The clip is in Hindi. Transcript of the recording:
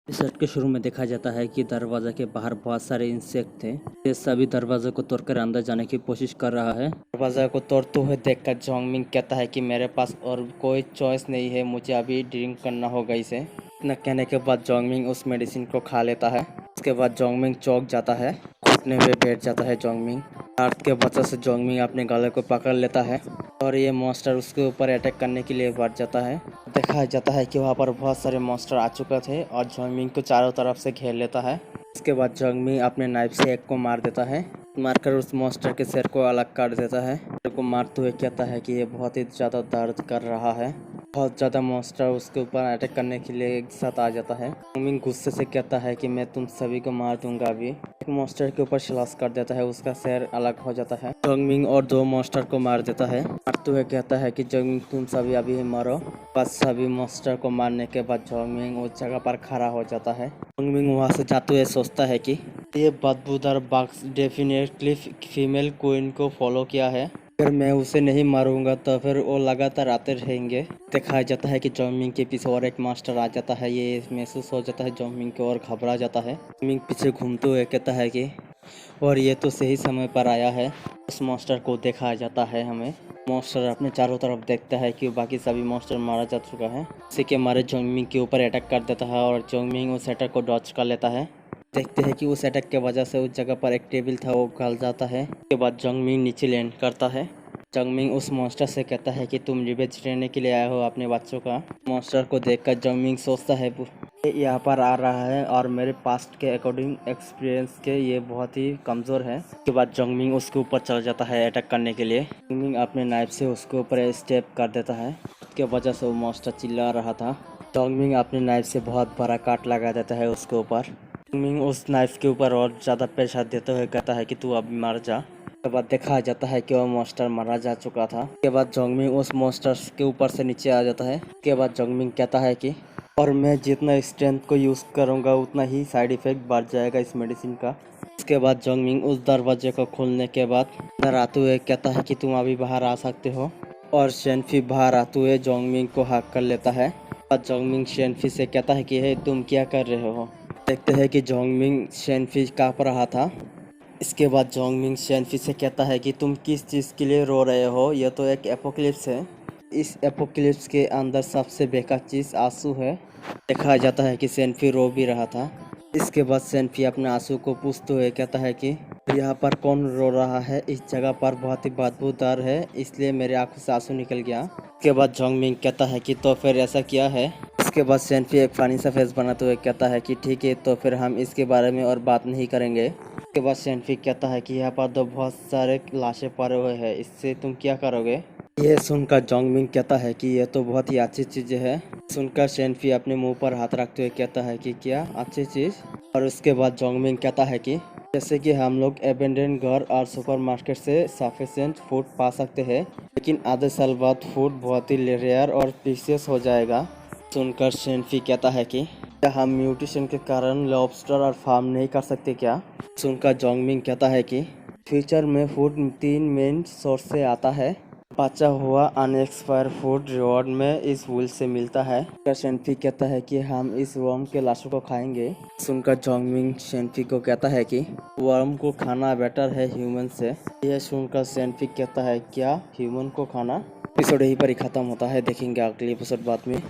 इस सेट के शुरू में देखा जाता है कि दरवाजा के बाहर बहुत सारे इंसेक्ट थे। ये सभी दरवाजे को तोड़कर अंदर जाने की कोशिश कर रहा है। दरवाजा को तोड़ते हुए देखकर जोंगमिंग कहता है कि मेरे पास और कोई चॉइस नहीं है, मुझे अभी ड्रिंक करना होगा इसे। इतना कहने के बाद जोंगमिंग उस मेडिसिन को खा लेता है। उसके बाद जोंगमिंग चौंक जाता है, घुटने पे बैठ जाता है जोंगमिंग। हार्ट के वजह से जोंगमिंग अपने गले को पकड़ लेता है और ये मॉन्स्टर उसके ऊपर अटैक करने के लिए बढ़ जाता है। देखा जाता है कि वहाँ पर बहुत सारे मॉन्स्टर आ चुके थे और जोंगमिंग को चारों तरफ से घेर लेता है। इसके बाद जोंगमिंग अपने नाइफ से एक को मार देता है, मारकर उस मॉन्स्टर के सिर को अलग कर देता है। सिर को मारते हुए कहता है कि ये बहुत ही ज़्यादा दर्द कर रहा है। बहुत ज़्यादा मॉन्स्टर उसके ऊपर अटैक करने के लिए एक साथ आ जाता है। जोंगमिंग गुस्से से कहता है कि मैं तुम सभी को मार दूंगा अभी। एक मॉन्स्टर के ऊपर स्लैश कर देता है, उसका सिर अलग हो जाता है। जोंगमिंग और दो मॉन्स्टर को मार देता है। मारते हुए कहता है कि जोंगमिंग तुम सभी अभी मरो। बस सभी मॉन्स्टर को मारने के बाद जोंगमिंग उस जगह पर खड़ा हो जाता है। जोंगमिंग वहाँ से जाते हुए सोचता है कि ये बदबूदार बाघ डेफिनेटली फीमेल क्वीन को फॉलो किया है। अगर मैं उसे नहीं मारूंगा तो फिर वो लगातार आते रहेंगे। दिखाया जाता है कि जोंगमिंग के पीछे और एक मास्टर आ जाता है। ये महसूस हो जाता है जोंगमिंग को और घबरा जाता है। जोंगमिंग पीछे घूमते हुए कहता है कि और ये तो सही समय पर आया है। उस मॉन्स्टर को दिखाया जाता है हमें। मॉन्स्टर अपने चारों तरफ देखता है कि बाकी सभी मॉन्स्टर मारा जा चुका है। इसी के मारे जोंगमिंग के ऊपर अटैक कर देता है और जोंगमिंग उस अटैक को डॉच कर लेता है। देखते हैं कि उस अटैक के वजह से उस जगह पर एक टेबल था वो गल जाता है। उसके बाद जोंगमिंग नीचे लैंड करता है। जोंगमिंग उस मॉन्स्टर से कहता है कि तुम रिवेंज लेने के लिए आए हो अपने बच्चों का। मॉन्स्टर को देखकर जोंगमिंग सोचता है ये यहाँ पर आ रहा है और मेरे पास्ट के अकॉर्डिंग एक्सपीरियंस के ये बहुत ही कमज़ोर है। उसके बाद जोंगमिंग उसके ऊपर चल जाता है अटैक करने के लिए। जोंगमिंग अपने नाइफ से उसके ऊपर स्टेप कर देता है। उसके वजह से वो मॉन्स्टर चिल्ला रहा था। जोंगमिंग अपने नाइफ से बहुत बड़ा काट लगा देता है उसके ऊपर। जोंगमिंग उस नाइफ के ऊपर और ज़्यादा प्रेशर देते हुए कहता है कि तू अब मर जा। उसके बाद देखा जाता है कि वो मॉन्स्टर मारा जा चुका था। उसके बाद जोंगमिंग उस मॉन्स्टर के ऊपर से नीचे आ जाता है। उसके बाद जोंगमिंग कहता है कि और मैं जितना स्ट्रेंथ को यूज़ करूँगा उतना ही साइड इफ़ेक्ट बढ़ जाएगा इस मेडिसिन का। उसके बाद जोंगमिंग उस दरवाजे को खोलने के बाद अंदर आते हुए कहता है कि तुम अभी बाहर आ सकते हो और शेनफी बाहर आते हुए जोंगमिंग को हक कर लेता है। और जोंगमिंग शेनफी से कहता है कि हे तुम क्या कर रहे हो। देखते हैं कि जोंगमिंग शेनफी काँप रहा था। इसके बाद जोंगमिंग शेनफी से कहता है कि तुम किस चीज़ के लिए रो रहे हो, यह तो एक एपोक्लिप्स है। इस एपोक्लिप्स के अंदर सबसे बेकार चीज़ आंसू है। देखा जाता है कि शेनफी रो भी रहा था। इसके बाद शेनफी अपने आंसू को पूछते हुए कहता है कि यहाँ पर कौन रो रहा है, इस जगह पर बहुत ही बदबूदार है इसलिए मेरे आंखों से आंसू निकल गया। इसके बाद जोंगमिंग कहता है कि तो फिर ऐसा क्या है। इसके बाद शेनफी एक फानी सा फेस बनाते हुए कहता है कि ठीक है तो फिर हम इसके बारे में और बात नहीं करेंगे। उसके बाद शेनफी कहता है कि यहाँ पर तो बहुत सारे लाशें पड़े हुए हैं, इससे तुम क्या करोगे। ये सुनकर जोंगमिंग कहता है कि यह तो बहुत ही अच्छी चीज़ है। सुनकर शेनफी अपने मुंह पर हाथ रखते हुए कहता है कि क्या अच्छी चीज़। और उसके बाद जोंगमिंग कहता है कि जैसे कि हम लोग एबेंडन घर और सुपरमार्केट से सफिशिएंट फूड पा सकते हैं, लेकिन आधे साल बाद फूड बहुत ही रेयर और प्रीशियस हो जाएगा। सुनकर शेनफी कहता है कि क्या हम म्यूटेशन के कारण लॉबस्टर और फार्म नहीं कर सकते क्या। सुनकर जोंगमिंग कहता है कि फ्यूचर में फूड 3 मेन सोर्स से आता है। बचा हुआ अनएक्सपायर फूड रिवॉर्ड में इस वूल से मिलता है। शेनफी कहता है कि हम इस वर्म के लाशों को खाएंगे। सुनकर जोंगमिंग शेनफी को कहता है कि वर्म को खाना बेटर है ह्यूमन से। यह सुनकर शेनफी कहता है क्या ह्यूमन को खाना। एपिसोड यहीं पर ही खत्म होता है, देखेंगे अगले एपिसोड बाद में।